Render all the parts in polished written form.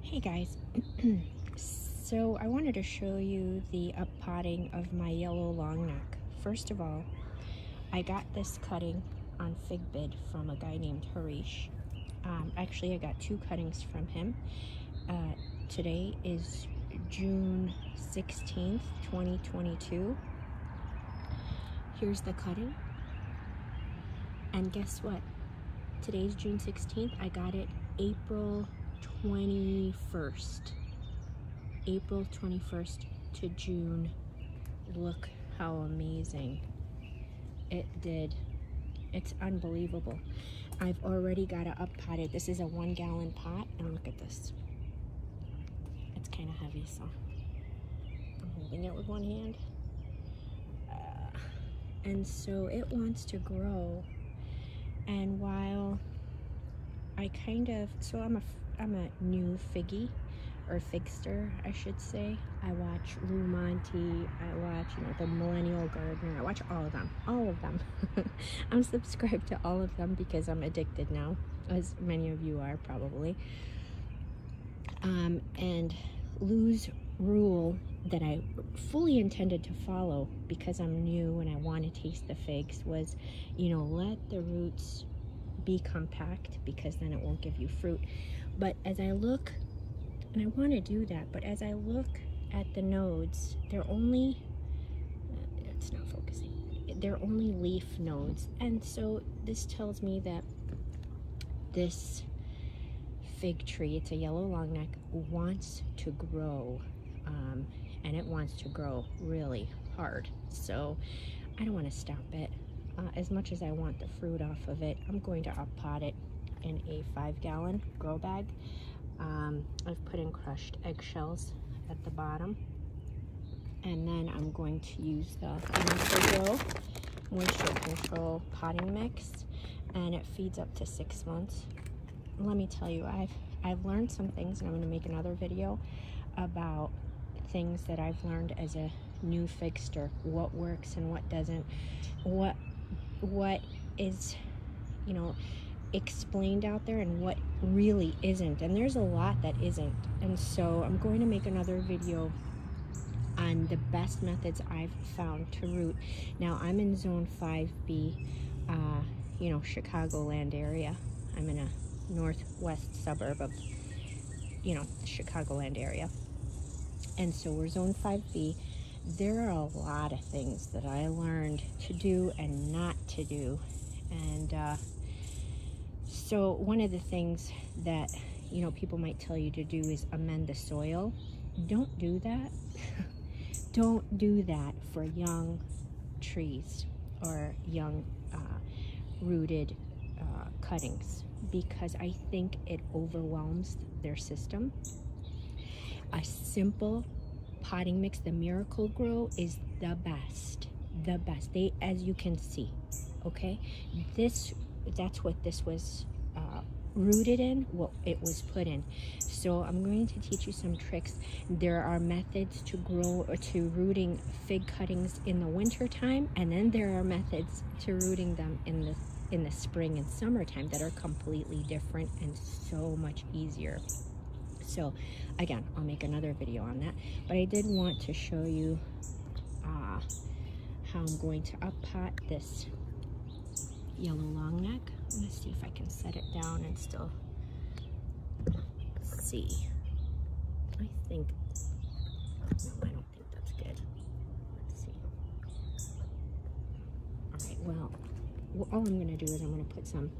Hey guys, so I wanted to show you the uppotting of my yellow longneck. First of all, I got this cutting on FigBid from a guy named Harish. Actually, I got two cuttings from him. Today is June 16th, 2022. Here's the cutting. And guess what? Today's June 16th. I got it April 21st. April 21st to June. Look how amazing it did. It's unbelievable. I've already got it up-potted. This is a 1 gallon pot, and look at this. It's kind of heavy, so I'm holding it with one hand. And so it wants to grow. And while I I'm a new figgy, or figster, I should say. I watch Lou Monte, I watch, the Millennial Gardener, I watch all of them. I'm subscribed to all of them because I'm addicted now, as many of you are probably. And Lou's rule that I fully intended to follow because I'm new and I want to taste the figs was, let the roots be compact because then it won't give you fruit. But as I look, and I want to do that, but as I look at the nodes, they're only, it's not focusing, they're only leaf nodes. And so this tells me that this fig tree, it's a yellow longneck, wants to grow, and it wants to grow really hard. So I don't want to stop it. As much as I want the fruit off of it, I'm going to up-pot it in a 5 gallon grow bag. I've put in crushed eggshells at the bottom, and then I'm going to use the moisture control potting mix, and it feeds up to 6 months. Let me tell you, I've learned some things, and I'm going to make another video about things that I've learned as a new figster, what works and what doesn't, what is explained out there and what really isn't, and there's a lot that isn't. And so I'm going to make another video on the best methods I've found to root. Now I'm in zone 5B, Chicagoland area. I'm in a northwest suburb of the Chicagoland area, and so we're zone 5B. There are a lot of things that I learned to do and not to do. And so one of the things that, people might tell you to do is amend the soil. Don't do that. Don't do that for young trees or young rooted cuttings, because I think it overwhelms their system. A simple potting mix, the Miracle Grow, is the best. They, as you can see, okay, that's what this was rooted in, what it was put in. So I'm going to teach you some tricks. There are methods to grow or to rooting fig cuttings in the winter time, and then there are methods to rooting them in the spring and summertime that are completely different and so much easier. So again, I'll make another video on that, but I did want to show you how I'm going to up-pot this yellow longneck. I'm going to see if I can set it down and still see. I don't think that's good. Let's see. Alright, well, all I'm going to do is I'm going to put some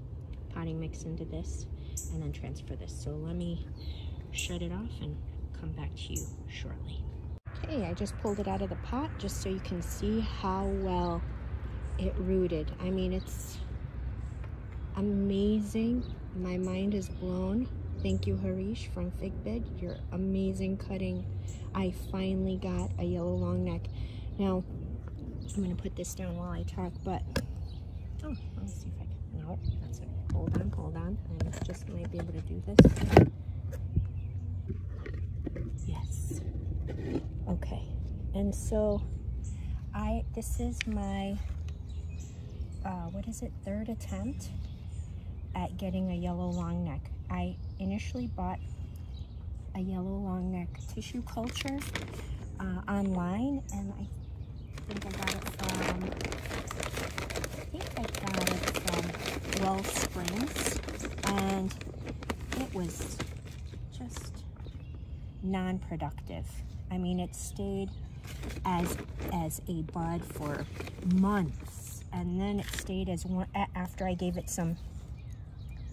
potting mix into this and then transfer this. So let me shut it off and come back to you shortly. Okay, I just pulled it out of the pot just so you can see how well it rooted. I mean, it's amazing. My mind is blown. Thank you, Harish from FigBid. You're amazing cutting. I finally got a yellow longneck. Now, I'm going to put this down while I talk, but let me see if I can. No, that's it. Hold on. I just might be able to do this. Yes. Okay. And so this is my third attempt at getting a yellow longneck. I initially bought a yellow long neck tissue culture online, and I think I got it from Well Springs, and it was just non-productive. I mean, it stayed as a bud for months, and then it stayed as one after I gave it some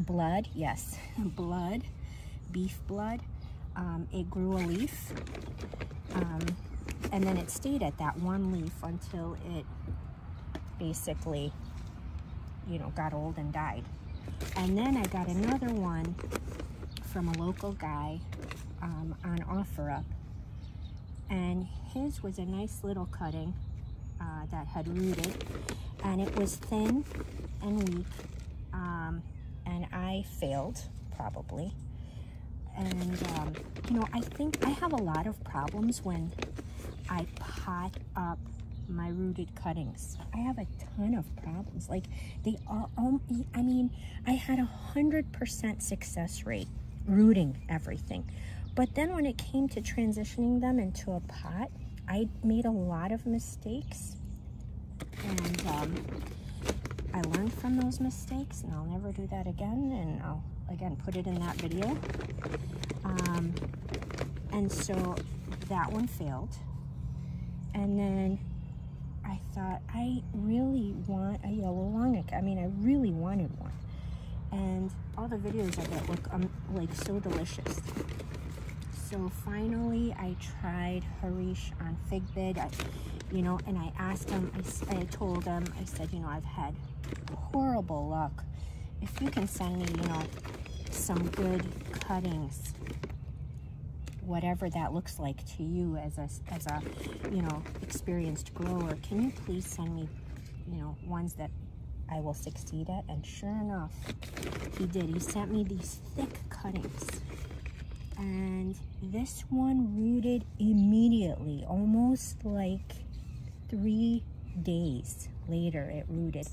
blood. Yes, blood, beef blood. It grew a leaf, and then it stayed at that one leaf until it basically, you know, got old and died. And then I got another one from a local guy on OfferUp, and his was a nice little cutting that had rooted, and it was thin and weak, and I failed probably. And you know, I think I have a lot of problems when I pot up my rooted cuttings. I have a ton of problems. Like, they are, I mean, I had 100% success rate rooting everything. But then when it came to transitioning them into a pot, I made a lot of mistakes. And I learned from those mistakes, and I'll never do that again. And I'll, again, put it in that video. And so that one failed. And then I thought, I really want a yellow long neck. I mean, I really wanted one. And all the videos of it look like so delicious. So finally, I tried Harish on Figbid, you know, and I asked him, I told him, I said, you know, I've had horrible luck. If you can send me, you know, some good cuttings, whatever that looks like to you as a you know, experienced grower, can you please send me, you know, ones that I will succeed at? And sure enough, he did. He sent me these thick cuttings, and this one rooted immediately, almost like 3 days later it rooted.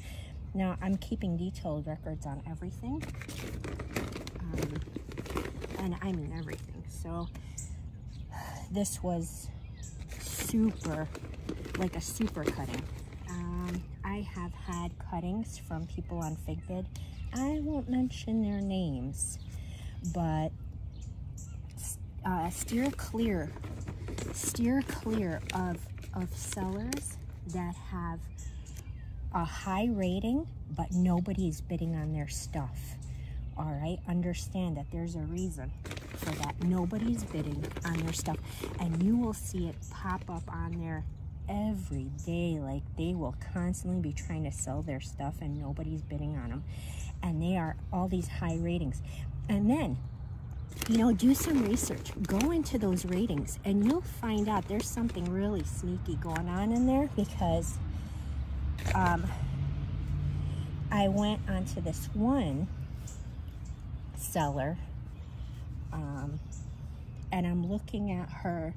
Now, I'm keeping detailed records on everything, and I mean everything. So this was super, like a super cutting. I have had cuttings from people on Figbid. I won't mention their names, but steer clear of sellers that have a high rating, but nobody's bidding on their stuff. All right, understand that there's a reason for that. Nobody's bidding on their stuff, and you will see it pop up on there every day. Like, they will constantly be trying to sell their stuff and nobody's bidding on them, and they are all these high ratings. And then, you know, do some research, go into those ratings, and you'll find out there's something really sneaky going on in there, because I went onto this one seller, and I'm looking at her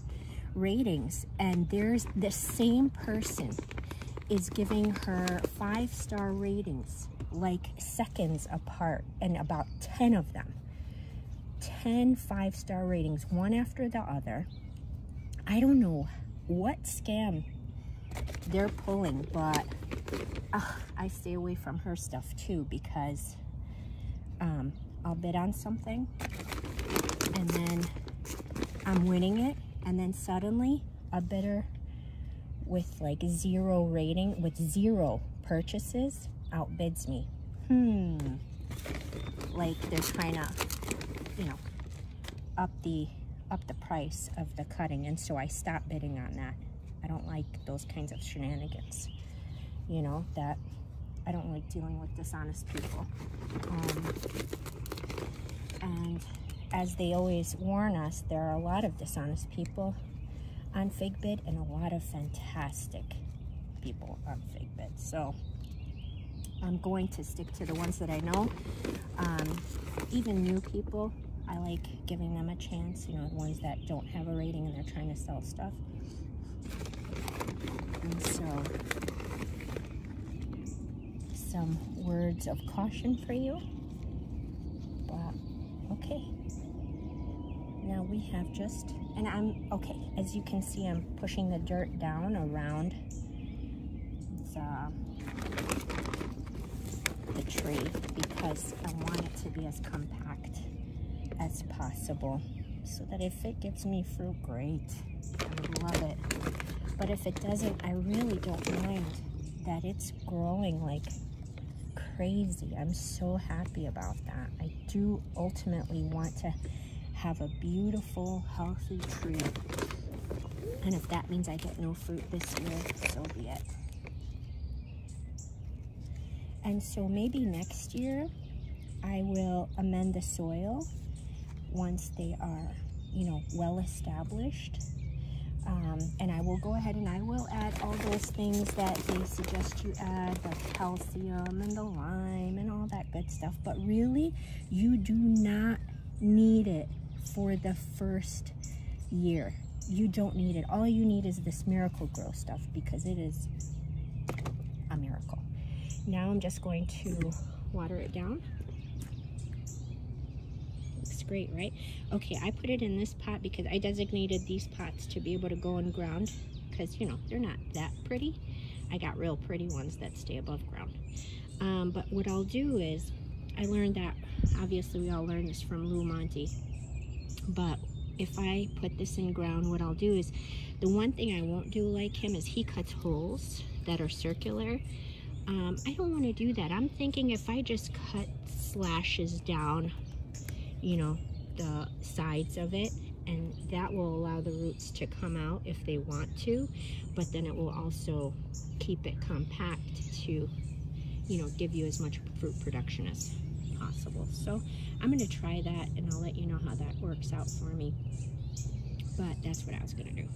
ratings, and there's the same person is giving her 5-star ratings like seconds apart, and about 10 of them, 10 5-star ratings, one after the other. I don't know what scam they're pulling, but I stay away from her stuff too, because I'll bid on something and then I'm winning it, and then suddenly a bidder with like 0 rating, with 0 purchases, outbids me. Like they're trying to, you know, up the price of the cutting, and so I stopped bidding on that. I don't like those kinds of shenanigans, you know, that I don't like dealing with dishonest people. And as they always warn us, there are a lot of dishonest people on Figbid and a lot of fantastic people on Figbid. So I'm going to stick to the ones that I know. Even new people, I like giving them a chance, you know, the ones that don't have a rating and they're trying to sell stuff. And so, some words of caution for you. But, okay. Now we have just, and I'm, okay, as you can see, I'm pushing the dirt down around the tree because I want it to be as compact as possible so that if it gives me fruit, great, I would love it. But if it doesn't, I really don't mind that it's growing like crazy. I'm so happy about that. I do ultimately want to have a beautiful, healthy tree. And if that means I get no fruit this year, so be it. And so maybe next year I will amend the soil once they are, you know, well established. And I will go ahead and I will add all those things that they suggest you add, the calcium and the lime and all that good stuff. But really, you do not need it for the first year. You don't need it. All you need is this Miracle Grow stuff because it is a miracle. Now I'm just going to water it down. Looks great, right? Okay, I put it in this pot because I designated these pots to be able to go in ground because, you know, they're not that pretty. I got real pretty ones that stay above ground. But what I'll do is, I learned that, obviously we all learned this from Lou Monte, but if I put this in ground, what I'll do is, the one thing I won't do like him is he cuts holes that are circular. I don't want to do that. I'm thinking if I just cut slashes down, you know, the sides of it, and that will allow the roots to come out if they want to, but then it will also keep it compact to, you know, give you as much fruit production as possible. So I'm going to try that and I'll let you know how that works out for me. But that's what I was going to do.